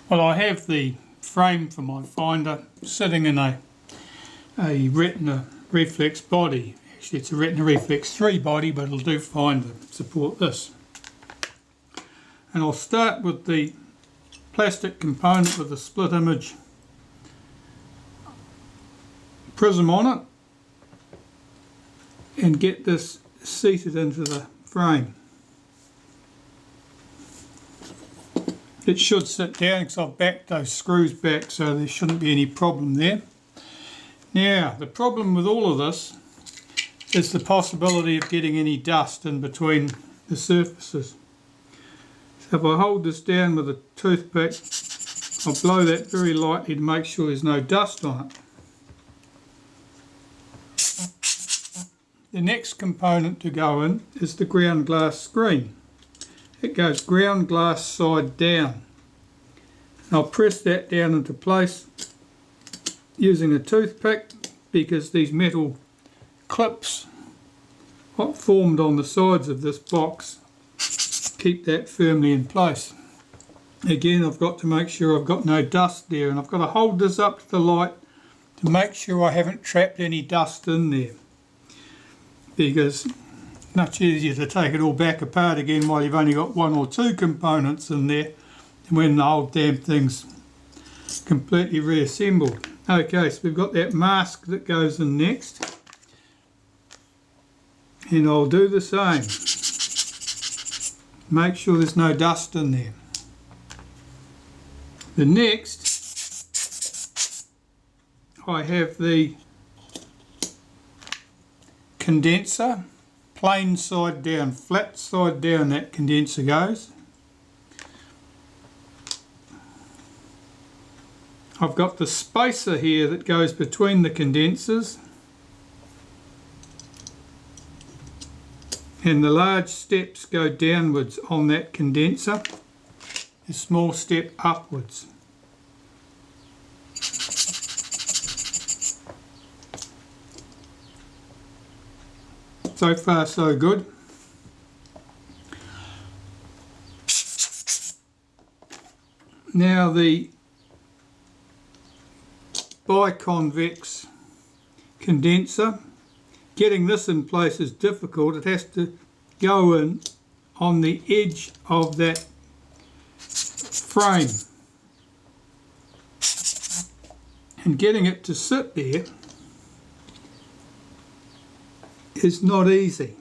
Well, I have the frame for my finder sitting in a Retina Reflex body. Actually, it's a Retina Reflex 3 body, but it'll do fine to support this. And I'll start with the plastic component with a split image prism on it and get this seated into the frame. It should sit down because I've backed those screws back, so there shouldn't be any problem there. Now, the problem with all of this is the possibility of getting any dust in between the surfaces. So if I hold this down with a toothpick, I'll blow that very lightly to make sure there's no dust on it. The next component to go in is the ground glass screen. It goes ground glass side down. I'll press that down into place using a toothpick because these metal clips what formed on the sides of this box keep that firmly in place. Again, I've got to make sure I've got no dust there, and I've got to hold this up to the light to make sure I haven't trapped any dust in there, because it's much easier to take it all back apart again while you've only got one or two components in there than when the whole damn thing's completely reassembled. Okay, so we've got that mask that goes in next, and I'll do the same. Make sure there's no dust in there. The next, I have the condenser, plain side down, flat side down that condenser goes. I've got the spacer here that goes between the condensers, and the large steps go downwards on that condenser, a small step upwards. So far so good. Now the biconvex condenser, getting this in place is difficult. It has to go in on the edge of that frame, and getting it to sit there is not easy.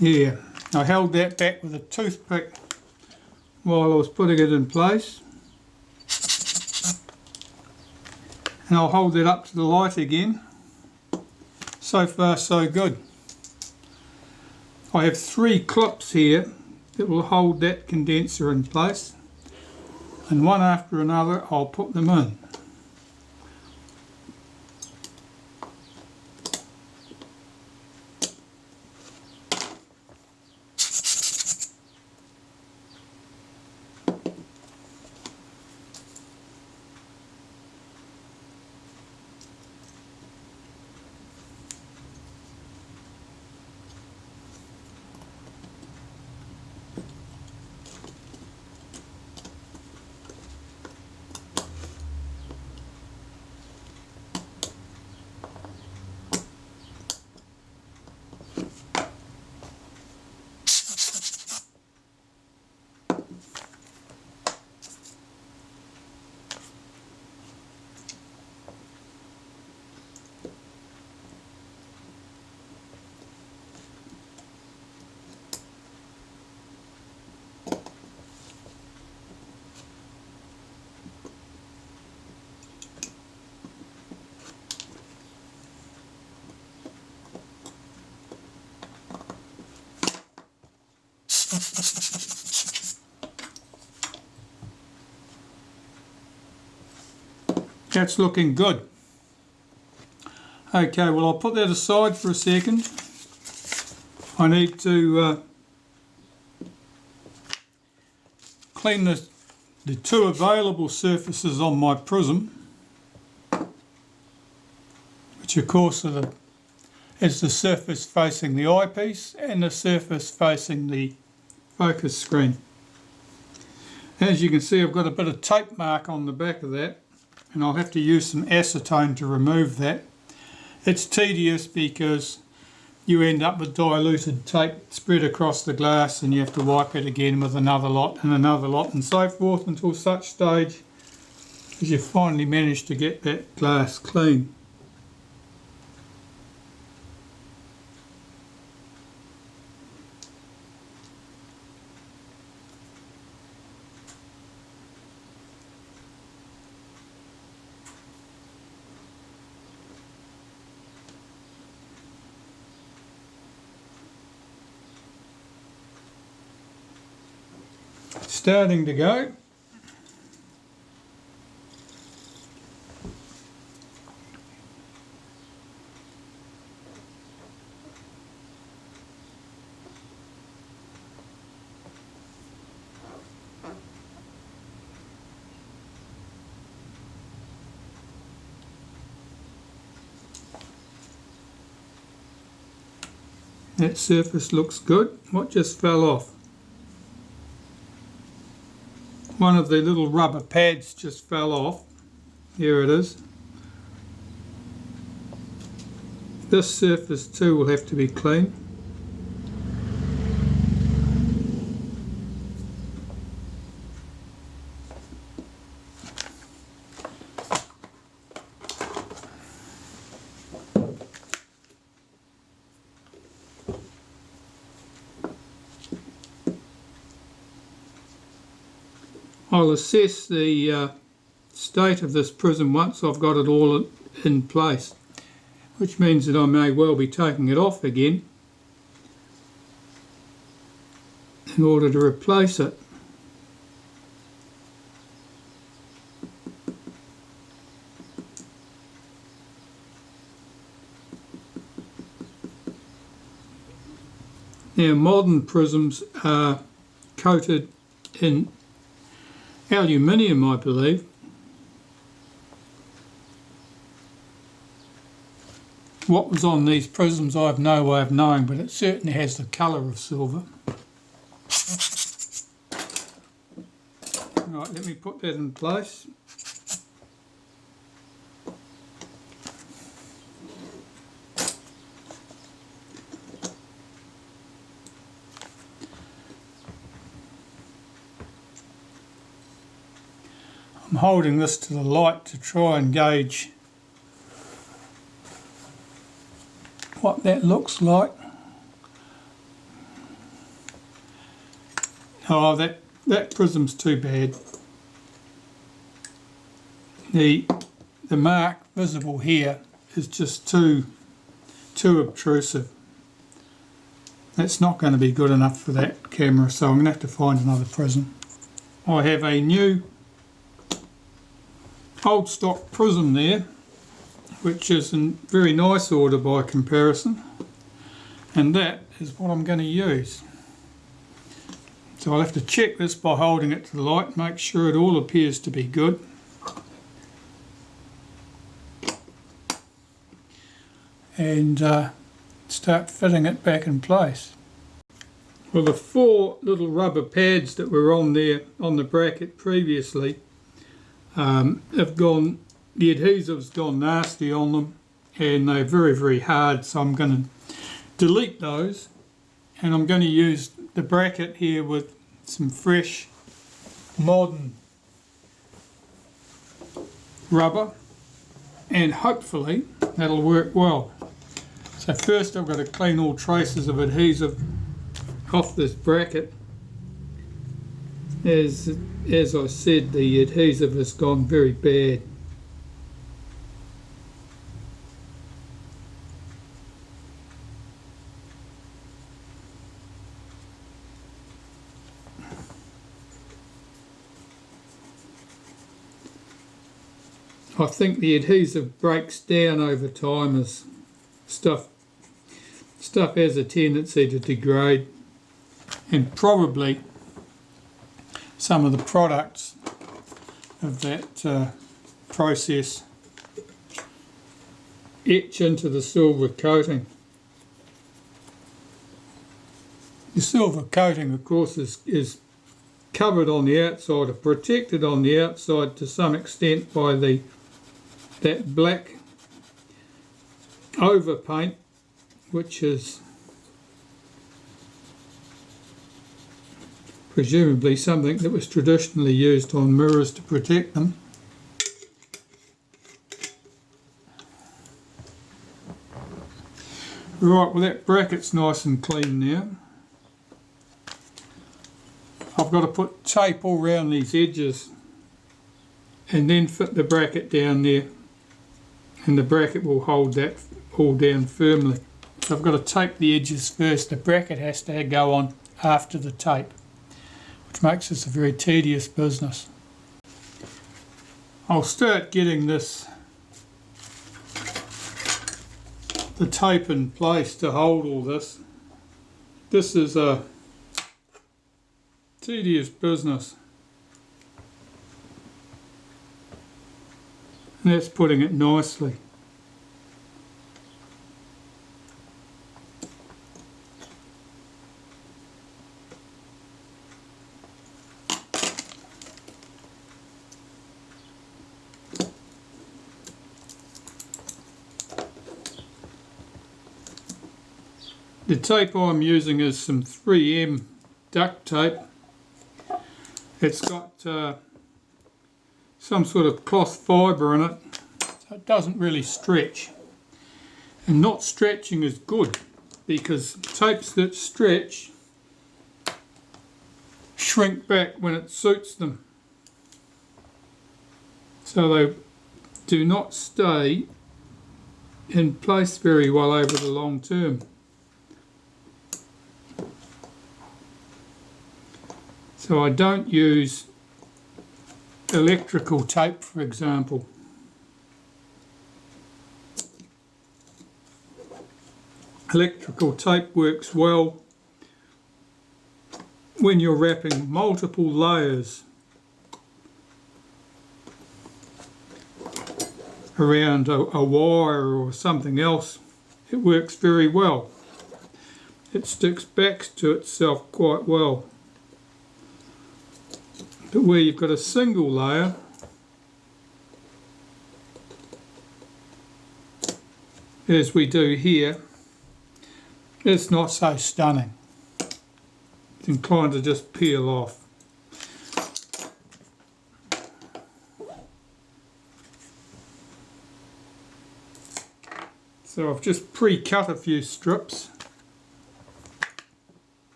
Yeah, I held that back with a toothpick while I was putting it in place, and I'll hold it up to the light again. So far so good. I have 3 clips here that will hold that condenser in place, and one after another I'll put them in. That's looking good. Okay, well I'll put that aside for a second. I need to clean the 2 available surfaces on my prism, which of course is the surface facing the eyepiece and the surface facing the focus screen. As you can see, I've got a bit of tape mark on the back of that, and I'll have to use some acetone to remove that. It's tedious because you end up with diluted tape spread across the glass, and you have to wipe it again with another lot and so forth until such stage as you finally manage to get that glass clean. Starting to go. That surface looks good. What just fell off? One of the little rubber pads just fell off. Here it is. This surface too will have to be cleaned. I'll assess the state of this prism once I've got it all in place, which means that I may well be taking it off again in order to replace it. Now, modern prisms are coated in aluminium, I believe. What was on these prisms I have no way of knowing, but it certainly has the colour of silver. Right, let me put that in place. I'm holding this to the light to try and gauge what that looks like. Oh, that prism's too bad. The mark visible here is just too obtrusive. That's not going to be good enough for that camera, so I'm going to have to find another prism. I have a new old stock prism there, which is in very nice order by comparison, and that is what I'm going to use. So I'll have to check this by holding it to the light, make sure it all appears to be good. And start fitting it back in place. Well, the 4 little rubber pads that were on there on the bracket previously have gone, the adhesive's gone nasty on them, and they're very, very hard, so I'm going to delete those, and I'm going to use the bracket here with some fresh modern rubber, and hopefully that'll work well. So first I've got to clean all traces of adhesive off this bracket. As I said, the adhesive has gone very bad. I think the adhesive breaks down over time as stuff has a tendency to degrade, and probably some of the products of that process etch into the silver coating. You silver coating, of course, is covered on the outside or protected on the outside to some extent by that black overpaint, which is presumably something that was traditionally used on mirrors to protect them. Right, well, that bracket's nice and clean now. I've got to put tape all around these edges and then fit the bracket down there, and the bracket will hold that all down firmly. So I've got to tape the edges first. The bracket has to go on after the tape, which makes this a very tedious business. I'll start getting the tape in place to hold all this. This is a tedious business. And that's putting it nicely. The tape I'm using is some 3M duct tape. It's got some sort of cloth fibre in it, so it doesn't really stretch. And not stretching is good, because tapes that stretch shrink back when it suits them. So they do not stay in place very well over the long term. So I don't use electrical tape, for example. Electrical tape works well when you're wrapping multiple layers around a wire or something else. It works very well. It sticks back to itself quite well. But where you've got a single layer, as we do here, it's not so stunning. It's inclined to just peel off. So I've just pre-cut a few strips.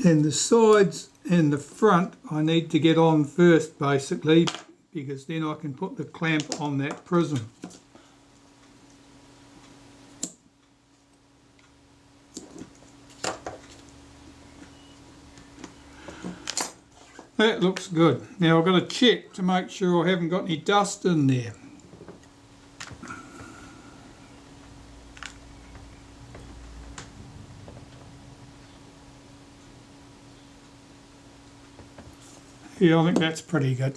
And the sides and the front I need to get on first, basically, because then I can put the clamp on that prism. That looks good. Now I've got to check to make sure I haven't got any dust in there. Yeah, I think that's pretty good.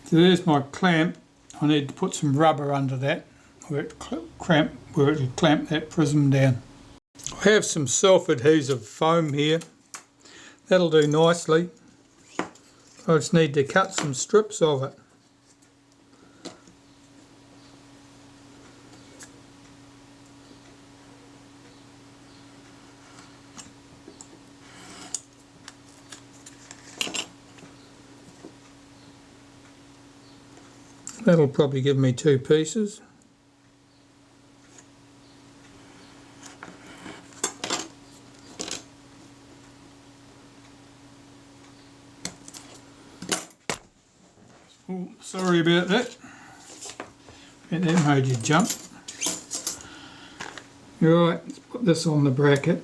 So there's my clamp. I need to put some rubber under that where it will clamp that prism down. I have some self-adhesive foam here. That'll do nicely. I just need to cut some strips of it. That'll probably give me 2 pieces. Oh, sorry about that. Bet that made you jump. Right, let's put this on the bracket.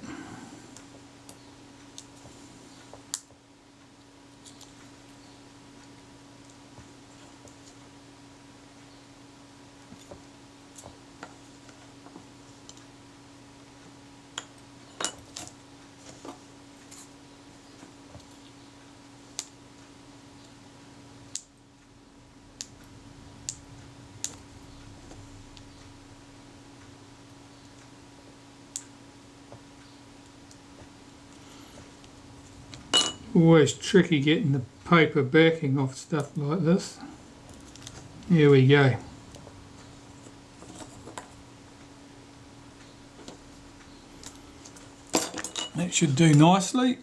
always tricky getting the paper backing off stuff like this. Here we go. That should do nicely.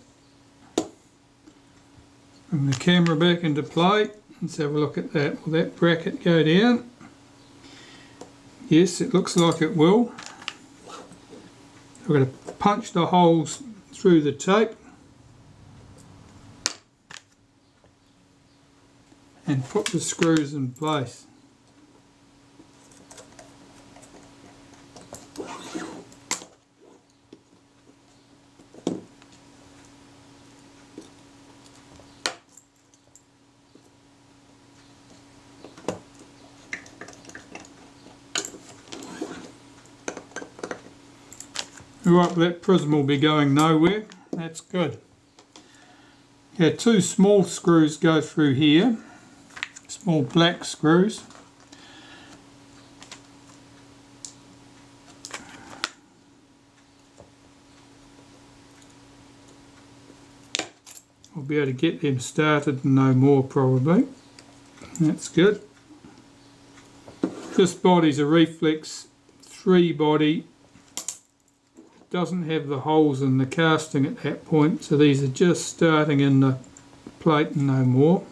Bring the camera back into play. Let's have a look at that. Will that bracket go down? Yes, it looks like it will. We're going to punch the holes through the tape and put the screws in place. Right, that prism will be going nowhere. That's good. Yeah, 2 small screws go through here. Small black screws. I'll be able to get them started and no more probably. That's good. This body's a Reflex 3 body. Doesn't have the holes in the casting at that point, so these are just starting in the plate and no more.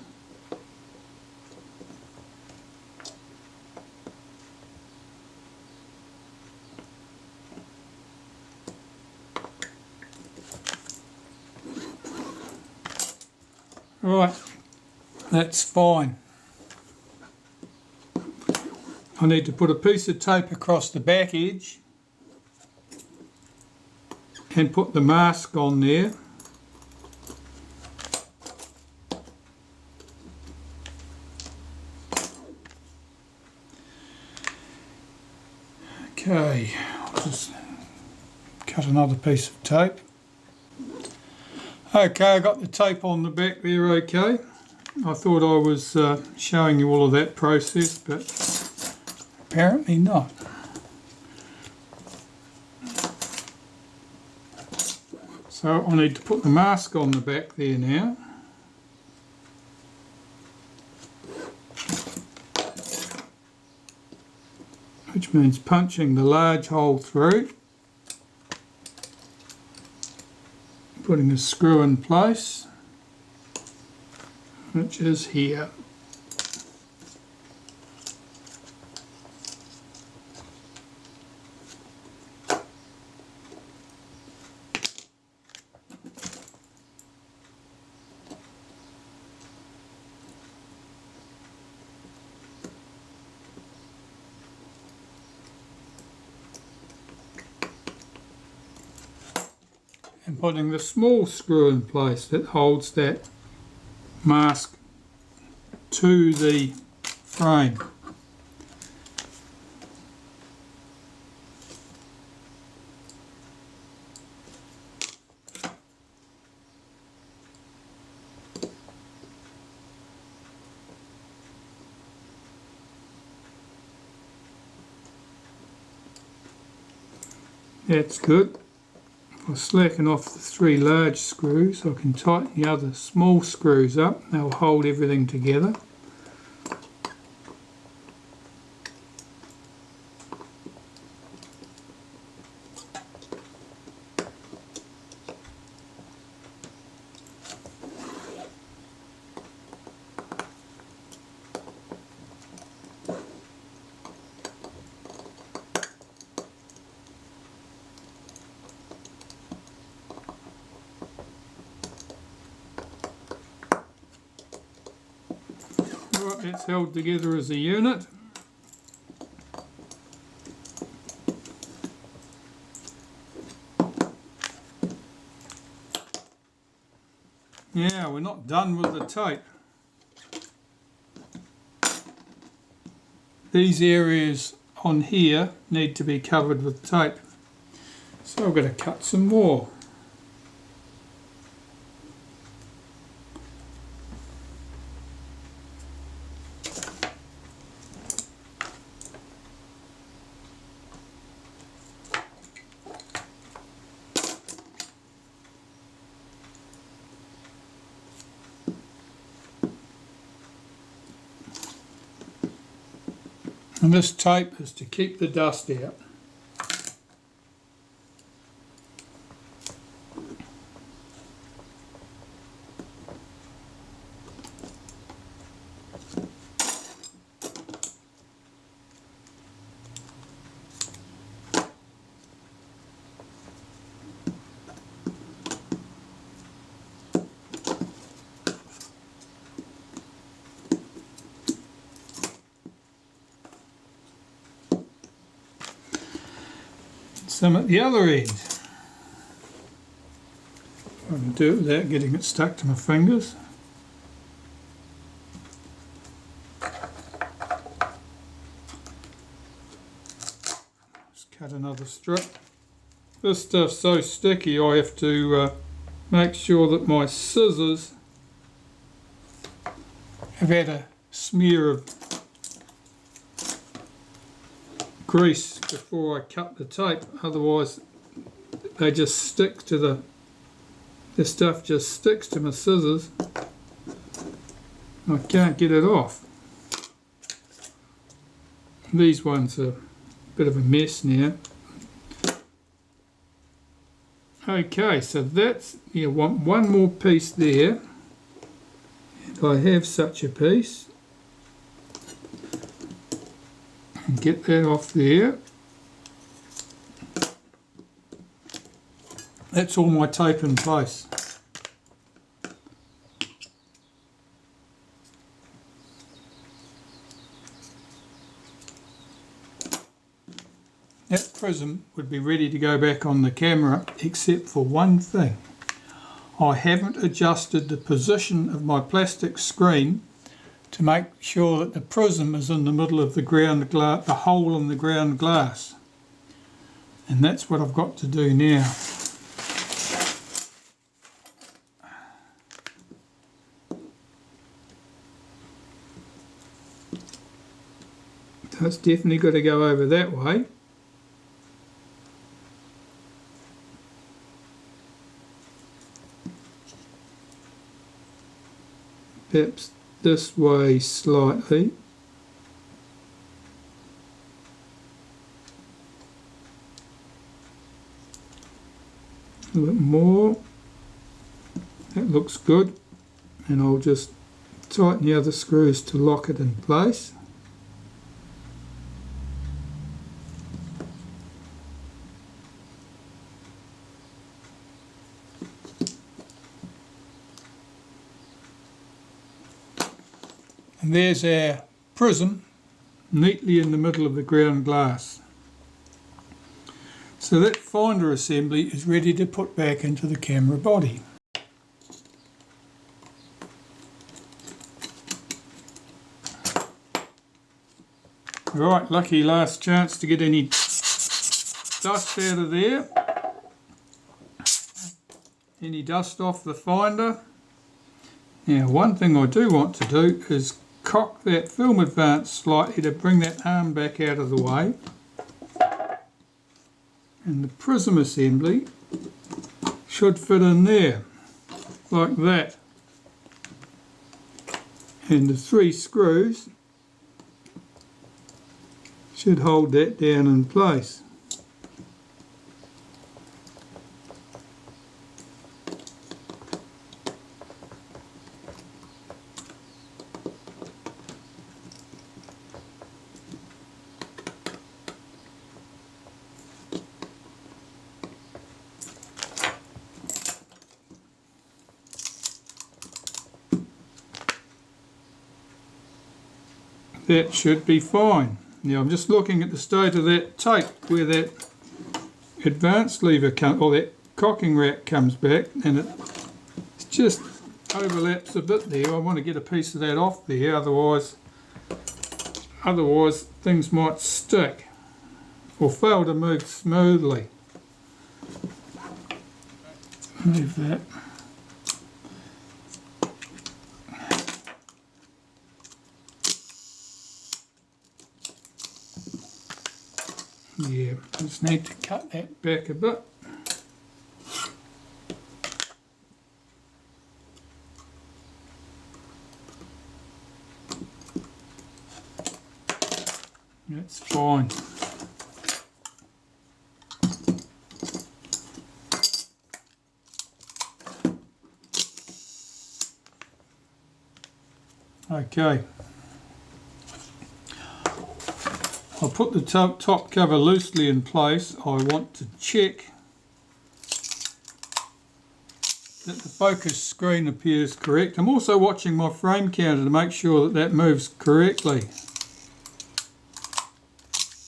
Right, that's fine. I need to put a piece of tape across the back edge and put the mask on there. Okay, I'll just cut another piece of tape. Okay, I got the tape on the back there okay. I thought I was showing you all of that process, but apparently not. So I need to put the mask on the back there now. Which means punching the large hole through, putting a screw in place, which is here. And putting the small screw in place that holds that mask to the frame. That's good. I'll slacken off the 3 large screws. I can tighten the other small screws up. They'll hold everything together. Right, it's held together as a unit. Yeah, we're not done with the tape. These areas on here need to be covered with tape. So I've got to cut some more. And this tape is to keep the dust out. Some at the other end. I can do it without getting it stuck to my fingers. Just cut another strip. This stuff's so sticky I have to make sure that my scissors have had a smear of grease before I cut the tape, otherwise they just stick to the stuff just sticks to my scissors. I can't get it off. These ones are a bit of a mess now. Okay, so that's, you want one more piece there, and I have such a piece. And get that off there. That's all my tape in place. That prism would be ready to go back on the camera, except for one thing. I haven't adjusted the position of my plastic screen to make sure that the prism is in the middle of the ground glass, the hole in the ground glass. And that's what I've got to do now. So it's definitely got to go over that way. Perhaps this way slightly. A little bit more. That looks good. And I'll just tighten the other screws to lock it in place. And there's our prism neatly in the middle of the ground glass. So that finder assembly is ready to put back into the camera body. Right, lucky last chance to get any dust out of there. Any dust off the finder. Now one thing I do want to do is cock that film advance slightly to bring that arm back out of the way. And the prism assembly should fit in there, like that. And the 3 screws should hold that down in place. That should be fine. Now I'm just looking at the state of that tape where that advance lever comes, or that cocking rack comes back, and it just overlaps a bit there. I want to get a piece of that off there, otherwise things might stick or fail to move smoothly. Move that. Yeah, just need to cut that back a bit. Yeah, fine. Okay, I'll put the top cover loosely in place. I want to check that the focus screen appears correct. I'm also watching my frame counter to make sure that that moves correctly.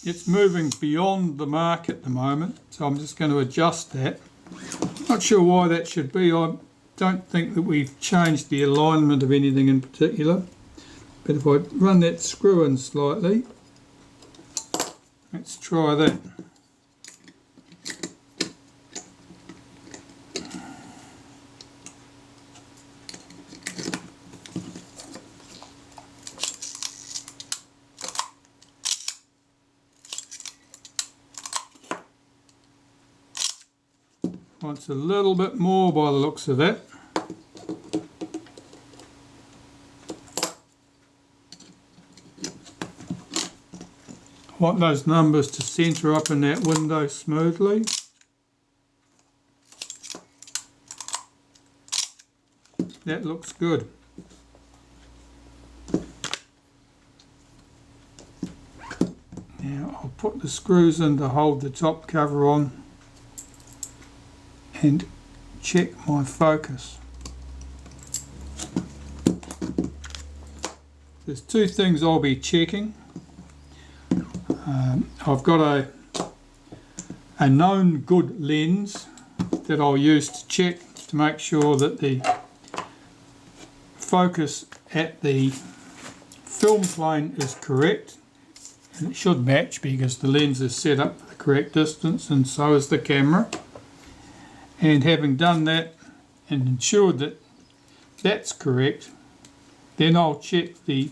It's moving beyond the mark at the moment, so I'm just going to adjust that. Not sure why that should be. I don't think that we've changed the alignment of anything in particular. But if I run that screw in slightly, let's try that. Wants a little bit more by the looks of that. I want those numbers to centre up in that window smoothly. That looks good. Now I'll put the screws in to hold the top cover on and check my focus. There's two things I'll be checking. I've got a known good lens that I'll use to check to make sure that the focus at the film plane is correct, and it should match because the lens is set up for the correct distance, and so is the camera. And having done that and ensured that that's correct, then I'll check the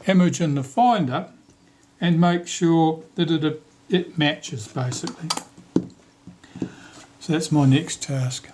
image in the finder and make sure that it matches basically. So that's my next task.